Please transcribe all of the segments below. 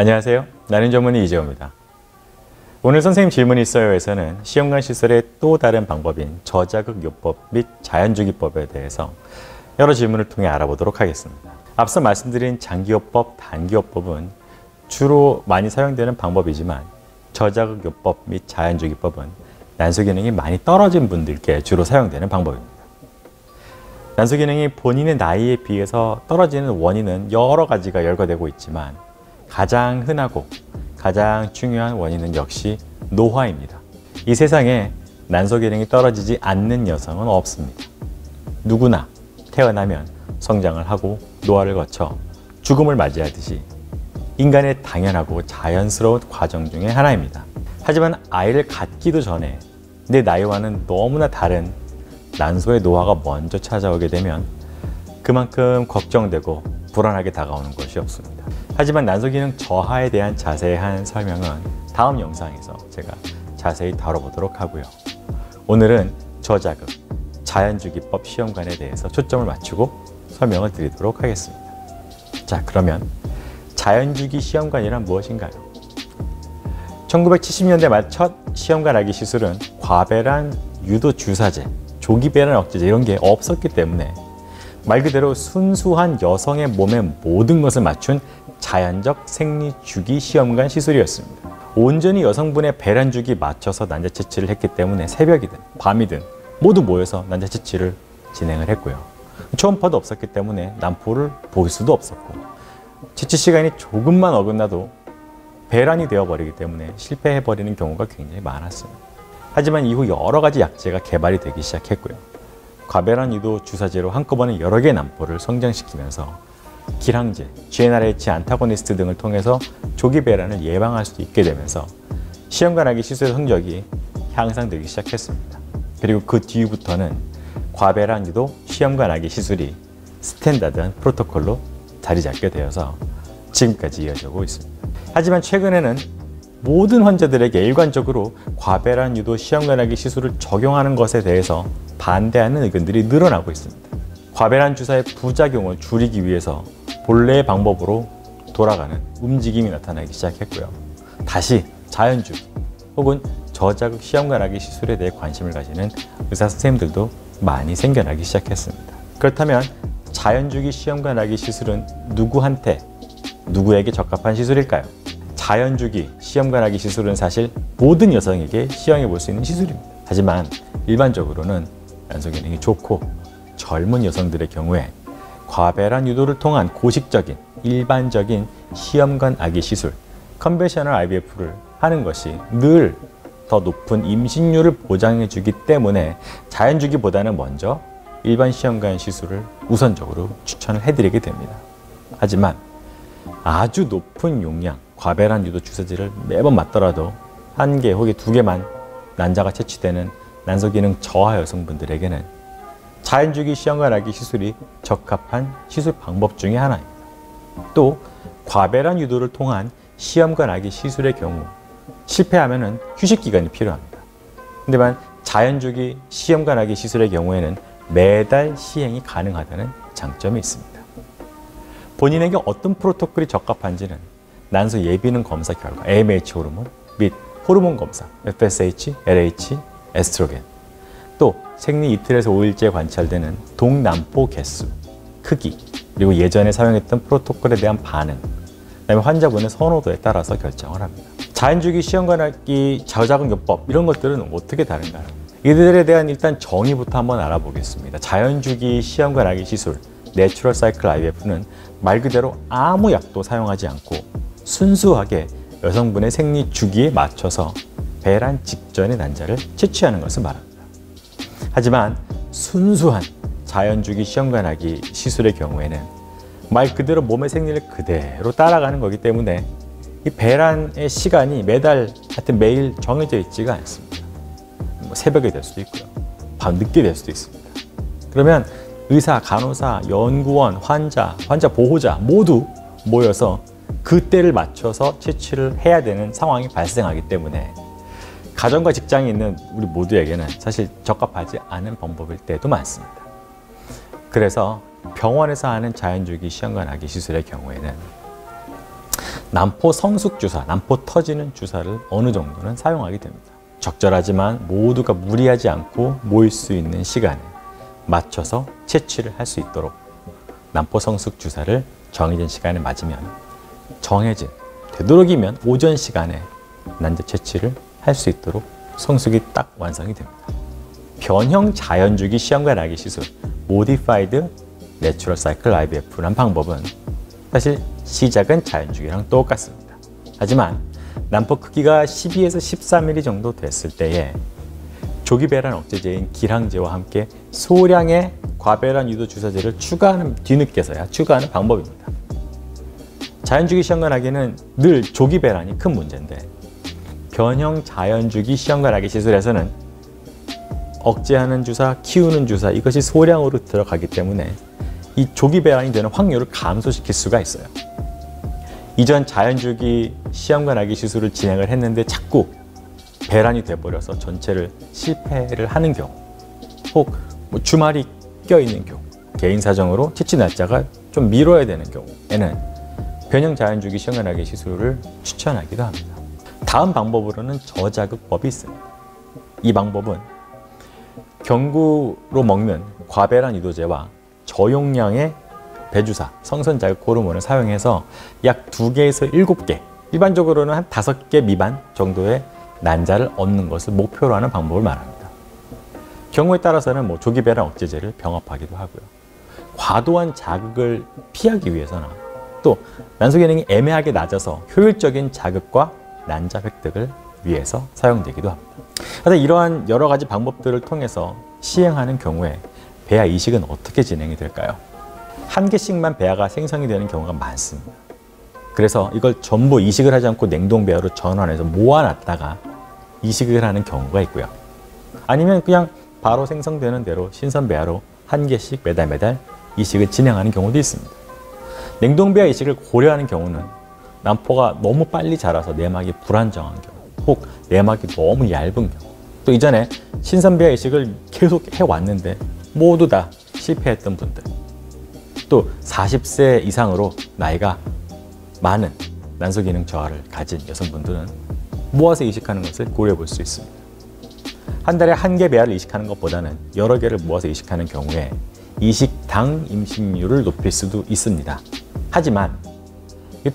안녕하세요. 나는 전문의 이재호입니다. 오늘 선생님 질문이 있어요에서는 시험관 시술의 또 다른 방법인 저자극요법 및 자연주기법에 대해서 여러 질문을 통해 알아보도록 하겠습니다. 앞서 말씀드린 장기요법, 단기요법은 주로 많이 사용되는 방법이지만 저자극요법 및 자연주기법은 난소 기능이 많이 떨어진 분들께 주로 사용되는 방법입니다. 난소 기능이 본인의 나이에 비해서 떨어지는 원인은 여러 가지가 열거되고 있지만 가장 흔하고 가장 중요한 원인은 역시 노화입니다. 이 세상에 난소 기능이 떨어지지 않는 여성은 없습니다. 누구나 태어나면 성장을 하고 노화를 거쳐 죽음을 맞이하듯이 인간의 당연하고 자연스러운 과정 중에 하나입니다. 하지만 아이를 갖기도 전에 내 나이와는 너무나 다른 난소의 노화가 먼저 찾아오게 되면 그만큼 걱정되고 불안하게 다가오는 것이 없습니다. 하지만 난소 기능 저하에 대한 자세한 설명은 다음 영상에서 제가 자세히 다뤄보도록 하고요. 오늘은 저자극, 자연주기법 시험관에 대해서 초점을 맞추고 설명을 드리도록 하겠습니다. 자, 그러면 자연주기 시험관이란 무엇인가요? 1970년대 말 첫 시험관 아기 시술은 과배란 유도 주사제, 조기 배란 억제제 이런 게 없었기 때문에 말 그대로 순수한 여성의 몸의 모든 것을 맞춘 자연적 생리주기 시험관 시술이었습니다. 온전히 여성분의 배란 주기 맞춰서 난자 채취를 했기 때문에 새벽이든 밤이든 모두 모여서 난자 채취를 진행을 했고요. 초음파도 없었기 때문에 난포를 볼 수도 없었고 채취 시간이 조금만 어긋나도 배란이 되어버리기 때문에 실패해버리는 경우가 굉장히 많았습니다. 하지만 이후 여러 가지 약제가 개발이 되기 시작했고요. 과배란 유도 주사제로 한꺼번에 여러 개의 난포를 성장시키면서 기량제, GnRH 안타고니스트 등을 통해서 조기 배란을 예방할 수도 있게 되면서 시험관 아기 시술의 성적이 향상되기 시작했습니다. 그리고 그 뒤부터는 과배란 유도 시험관 아기 시술이 스탠다드한 프로토콜로 자리 잡게 되어서 지금까지 이어지고 있습니다. 하지만 최근에는 모든 환자들에게 일관적으로 과배란 유도 시험관 아기 시술을 적용하는 것에 대해서 반대하는 의견들이 늘어나고 있습니다. 과배란 주사의 부작용을 줄이기 위해서 본래의 방법으로 돌아가는 움직임이 나타나기 시작했고요. 다시 자연주기 혹은 저자극 시험관 아기 시술에 대해 관심을 가지는 의사 선생님들도 많이 생겨나기 시작했습니다. 그렇다면 자연주기 시험관 아기 시술은 누구한테, 누구에게 적합한 시술일까요? 자연주기 시험관 아기 시술은 사실 모든 여성에게 시험해 볼 수 있는 시술입니다. 하지만 일반적으로는 난소 기능이 좋고 젊은 여성들의 경우에 과배란 유도를 통한 고식적인 일반적인 시험관 아기 시술 컨벤셔널 IVF를 하는 것이 늘 더 높은 임신율을 보장해 주기 때문에 자연주기보다는 먼저 일반 시험관 시술을 우선적으로 추천을 해드리게 됩니다. 하지만 아주 높은 용량 과배란 유도 주사제를 매번 맞더라도 1개 혹은 2개만 난자가 채취되는 난소 기능 저하 여성분들에게는 자연주기 시험관 아기 시술이 적합한 시술 방법 중에 하나입니다. 또 과배란 유도를 통한 시험관 아기 시술의 경우 실패하면 휴식 기간이 필요합니다. 하지만 자연주기 시험관 아기 시술의 경우에는 매달 시행이 가능하다는 장점이 있습니다. 본인에게 어떤 프로토콜이 적합한지는 난소 예비능 검사 결과 AMH 호르몬 및 호르몬 검사 FSH, LH, 에스트로겐 또 생리 이틀에서 5일째 관찰되는 동난포 개수, 크기 그리고 예전에 사용했던 프로토콜에 대한 반응 그다음에 환자분의 선호도에 따라서 결정을 합니다. 자연주기 시험관 아기 저자극요법 이런 것들은 어떻게 다른가요? 이들에 대한 일단 정의부터 한번 알아보겠습니다. 자연주기 시험관 아기 시술 내추럴 사이클 IVF는 말 그대로 아무 약도 사용하지 않고 순수하게 여성분의 생리 주기에 맞춰서 배란 직전의 난자를 채취하는 것을 말합니다. 하지만 순수한 자연주기 시험관 아기 시술의 경우에는 말 그대로 몸의 생리를 그대로 따라가는 거기 때문에 이 배란의 시간이 매달 하여튼 매일 정해져 있지가 않습니다. 새벽에 될 수도 있고요. 밤 늦게 될 수도 있습니다. 그러면 의사, 간호사, 연구원, 환자 보호자 모두 모여서 그때를 맞춰서 채취를 해야 되는 상황이 발생하기 때문에 가정과 직장에 있는 우리 모두에게는 사실 적합하지 않은 방법일 때도 많습니다. 그래서 병원에서 하는 자연주기 시험관 아기 시술의 경우에는 난포 성숙 주사, 난포 터지는 주사를 어느 정도는 사용하게 됩니다. 적절하지만 모두가 무리하지 않고 모일 수 있는 시간에 맞춰서 채취를 할 수 있도록 난포 성숙 주사를 정해진 시간에 맞으면 정해진, 되도록이면 오전 시간에 난자 채취를 할 수 있도록 성숙이 딱 완성이 됩니다. 변형 자연주기 시험관 아기 시술, Modified Natural Cycle IVF라는 방법은 사실 시작은 자연주기랑 똑같습니다. 하지만 난포 크기가 12에서 13mm 정도 됐을 때에 조기배란 억제제인 기랑제와 함께 소량의 과배란 유도 주사제를 추가하는, 뒤늦게서야 추가하는 방법입니다. 자연주기 시험관 아기는 늘 조기배란이 큰 문제인데 변형 자연주기 시험관 아기 시술에서는 억제하는 주사, 키우는 주사, 이것이 소량으로 들어가기 때문에 이 조기배란이 되는 확률을 감소시킬 수가 있어요. 이전 자연주기 시험관 아기 시술을 진행을 했는데 자꾸 배란이 돼버려서 전체를 실패를 하는 경우, 혹 주말이 껴있는 경우, 개인 사정으로 채취 날짜가 좀 미뤄야 되는 경우에는 변형 자연주기 시험관 아기 시술을 추천하기도 합니다. 다음 방법으로는 저자극법이 있습니다. 이 방법은 경구로 먹는 과배란 유도제와 저용량의 배주사, 성선자극 호르몬을 사용해서 약 2개에서 7개, 일반적으로는 한 5개 미만 정도의 난자를 얻는 것을 목표로 하는 방법을 말합니다. 경우에 따라서는 조기배란 억제제를 병합하기도 하고요. 과도한 자극을 피하기 위해서나 또 난소 기능이 애매하게 낮아서 효율적인 자극과 난자 획득을 위해서 사용되기도 합니다. 하여튼 이러한 여러 가지 방법들을 통해서 시행하는 경우에 배아 이식은 어떻게 진행이 될까요? 한 개씩만 배아가 생성이 되는 경우가 많습니다. 그래서 이걸 전부 이식을 하지 않고 냉동 배아로 전환해서 모아놨다가 이식을 하는 경우가 있고요. 아니면 그냥 바로 생성되는 대로 신선 배아로 한 개씩 매달 이식을 진행하는 경우도 있습니다. 냉동 배아 이식을 고려하는 경우는 난포가 너무 빨리 자라서 내막이 불안정한 경우, 혹 내막이 너무 얇은 경우, 또 이전에 신선 배아 이식을 계속 해왔는데 모두 다 실패했던 분들, 또 40세 이상으로 나이가 많은 난소 기능 저하를 가진 여성분들은 모아서 이식하는 것을 고려해 볼 수 있습니다. 한 달에 한 개 배아를 이식하는 것보다는 여러 개를 모아서 이식하는 경우에 이식당 임신율을 높일 수도 있습니다. 하지만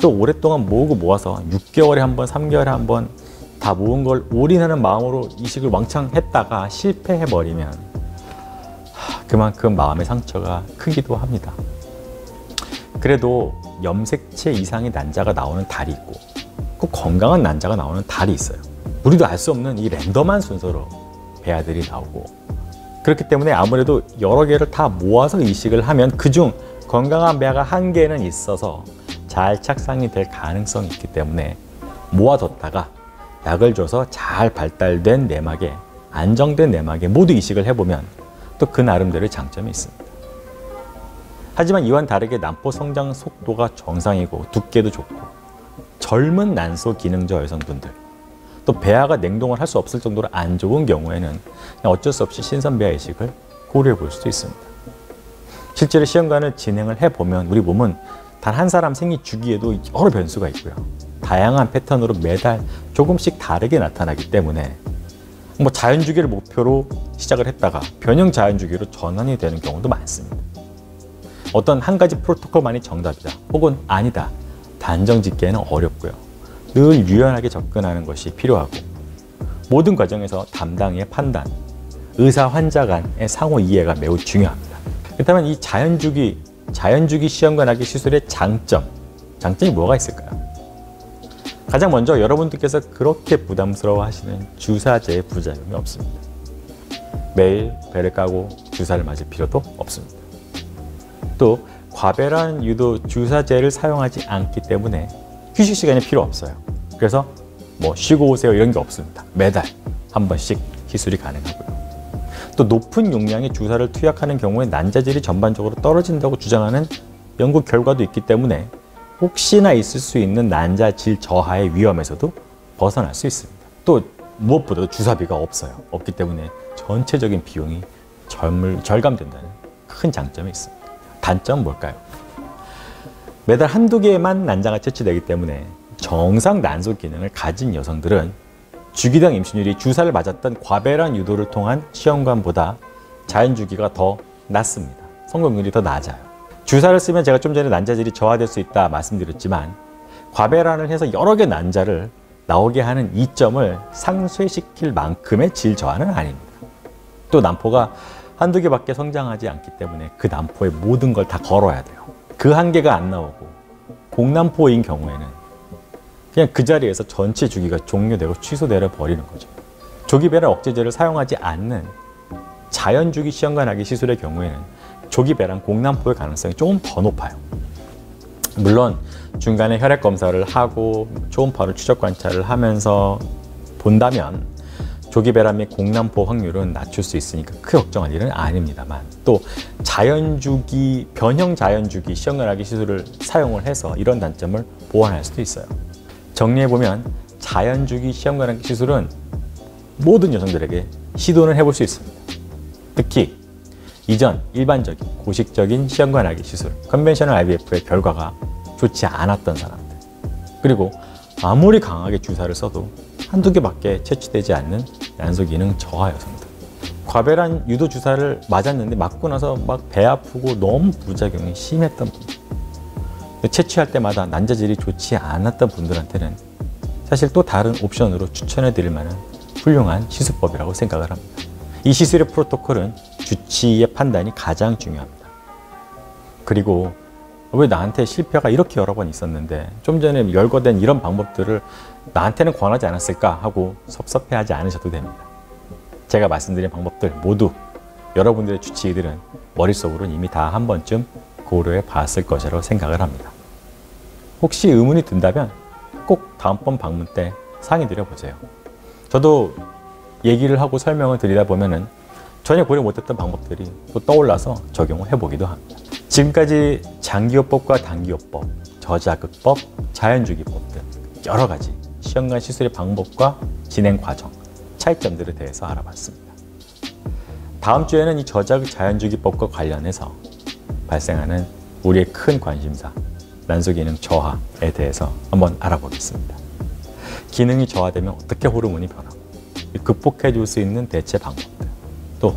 또 오랫동안 모으고 모아서 6개월에 한 번, 3개월에 한 번 다 모은 걸 올인하는 마음으로 이식을 왕창 했다가 실패해버리면 그만큼 마음의 상처가 크기도 합니다. 그래도 염색체 이상의 난자가 나오는 달이 있고 꼭 건강한 난자가 나오는 달이 있어요. 우리도 알 수 없는 이 랜덤한 순서로 배아들이 나오고, 그렇기 때문에 아무래도 여러 개를 다 모아서 이식을 하면 그중 건강한 배아가 한 개는 있어서 잘 착상이 될 가능성이 있기 때문에 모아뒀다가 약을 줘서 잘 발달된 내막에, 안정된 내막에 모두 이식을 해보면 또 그 나름대로의 장점이 있습니다. 하지만 이와는 다르게 난포 성장 속도가 정상이고 두께도 좋고 젊은 난소 기능저 여성분들, 또 배아가 냉동을 할 수 없을 정도로 안 좋은 경우에는 그냥 어쩔 수 없이 신선 배아 이식을 고려해 볼 수도 있습니다. 실제로 시험관을 진행을 해보면 우리 몸은 단 한 사람 생리 주기에도 여러 변수가 있고요. 다양한 패턴으로 매달 조금씩 다르게 나타나기 때문에 자연주기를 목표로 시작을 했다가 변형 자연주기로 전환이 되는 경우도 많습니다. 어떤 한 가지 프로토콜만이 정답이다 혹은 아니다 단정 짓기에는 어렵고요. 늘 유연하게 접근하는 것이 필요하고 모든 과정에서 담당의 판단, 의사 환자 간의 상호 이해가 매우 중요합니다. 그렇다면 이 자연주기 시험관 아기 시술의 장점이 뭐가 있을까요? 가장 먼저 여러분들께서 그렇게 부담스러워 하시는 주사제의 부작용이 없습니다. 매일 배를 까고 주사를 맞을 필요도 없습니다. 또 과배란 유도 주사제를 사용하지 않기 때문에 휴식 시간이 필요 없어요. 그래서 쉬고 오세요 이런 게 없습니다. 매달 한 번씩 시술이 가능하고요. 또 높은 용량의 주사를 투약하는 경우에 난자질이 전반적으로 떨어진다고 주장하는 연구 결과도 있기 때문에 혹시나 있을 수 있는 난자질 저하의 위험에서도 벗어날 수 있습니다. 또 무엇보다도 주사비가 없기 때문에 전체적인 비용이 절감된다는 큰 장점이 있습니다. 단점은 뭘까요? 매달 한두 개만 난자가 채취되기 때문에 정상 난소 기능을 가진 여성들은 주기당 임신율이 주사를 맞았던 과배란 유도를 통한 시험관보다 자연주기가 더 낮습니다. 성공률이 더 낮아요. 주사를 쓰면 제가 좀 전에 난자질이 저하될 수 있다 말씀드렸지만 과배란을 해서 여러 개 난자를 나오게 하는 이점을 상쇄시킬 만큼의 질 저하는 아닙니다. 또 난포가 한두 개밖에 성장하지 않기 때문에 그 난포에 모든 걸 다 걸어야 돼요. 그 한 개가 안 나오고 공난포인 경우에는 그냥 그 자리에서 전체 주기가 종료되고 취소되어 버리는 거죠. 조기배란 억제제를 사용하지 않는 자연주기 시험관하기 시술의 경우에는 조기배란 공난포의 가능성이 조금 더 높아요. 물론 중간에 혈액 검사를 하고 초음파로 추적 관찰을 하면서 본다면 조기배란 및 공난포 확률은 낮출 수 있으니까 크게 걱정할 일은 아닙니다만 또 자연주기, 변형 자연주기 시험관하기 시술을 사용을 해서 이런 단점을 보완할 수도 있어요. 정리해보면 자연주기 시험관하기 시술은 모든 여성들에게 시도는 해볼 수 있습니다. 특히 이전 일반적인 고식적인 시험관하기 시술, 컨벤셔널 IVF의 결과가 좋지 않았던 사람들, 그리고 아무리 강하게 주사를 써도 한두 개밖에 채취되지 않는 난소 기능 저하 여성들, 과배란 유도 주사를 맞았는데 맞고 나서 막 배 아프고 너무 부작용이 심했던 분들, 채취할 때마다 난자질이 좋지 않았던 분들한테는 사실 또 다른 옵션으로 추천해 드릴 만한 훌륭한 시술법이라고 생각을 합니다. 이 시술의 프로토콜은 주치의 판단이 가장 중요합니다. 그리고 왜 나한테 실패가 이렇게 여러 번 있었는데 좀 전에 열거된 이런 방법들을 나한테는 권하지 않았을까 하고 섭섭해하지 않으셔도 됩니다. 제가 말씀드린 방법들 모두 여러분들의 주치의들은 머릿속으로는 이미 다 한 번쯤 고려해 봤을 것이라고 생각을 합니다. 혹시 의문이 든다면 꼭 다음번 방문 때 상의 드려보세요. 저도 얘기를 하고 설명을 드리다 보면은 전혀 고려 못했던 방법들이 또 떠올라서 적용을 해보기도 합니다. 지금까지 장기요법과 단기요법, 저자극법, 자연주기법 등 여러 가지 시험관 시술의 방법과 진행 과정, 차이점들에 대해서 알아봤습니다. 다음 주에는 이 저자극 자연주기법과 관련해서 발생하는 우리의 큰 관심사, 난소기능 저하에 대해서 한번 알아보겠습니다. 기능이 저하되면 어떻게 호르몬이 변하고 극복해 줄 수 있는 대체 방법들, 또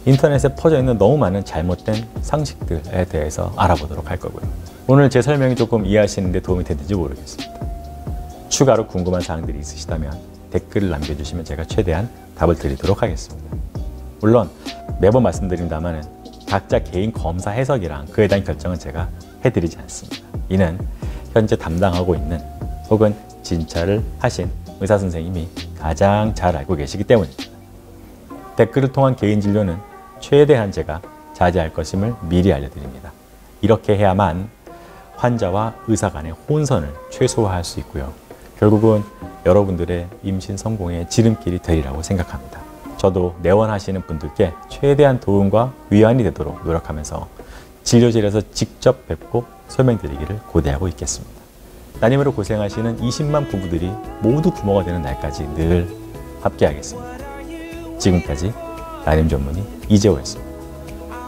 인터넷에 퍼져 있는 너무 많은 잘못된 상식들에 대해서 알아보도록 할 거고요. 오늘 제 설명이 조금 이해하시는 데 도움이 됐는지 모르겠습니다. 추가로 궁금한 사항들이 있으시다면 댓글을 남겨주시면 제가 최대한 답을 드리도록 하겠습니다. 물론 매번 말씀드린다마는 각자 개인 검사 해석이랑 그에 대한 결정은 제가 해드리지 않습니다. 이는 현재 담당하고 있는 혹은 진찰을 하신 의사 선생님이 가장 잘 알고 계시기 때문입니다. 댓글을 통한 개인 진료는 최대한 제가 자제할 것임을 미리 알려드립니다. 이렇게 해야만 환자와 의사 간의 혼선을 최소화할 수 있고요. 결국은 여러분들의 임신 성공의 지름길이 되리라고 생각합니다. 저도 내원하시는 분들께 최대한 도움과 위안이 되도록 노력하면서 진료실에서 직접 뵙고 설명드리기를 고대하고 있겠습니다. 따님으로 고생하시는 20만 부부들이 모두 부모가 되는 날까지 늘 함께하겠습니다. 지금까지 따님 전문의 이재호였습니다.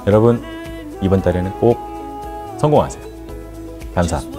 여러분, 이번 달에는 꼭 성공하세요. 감사합니다.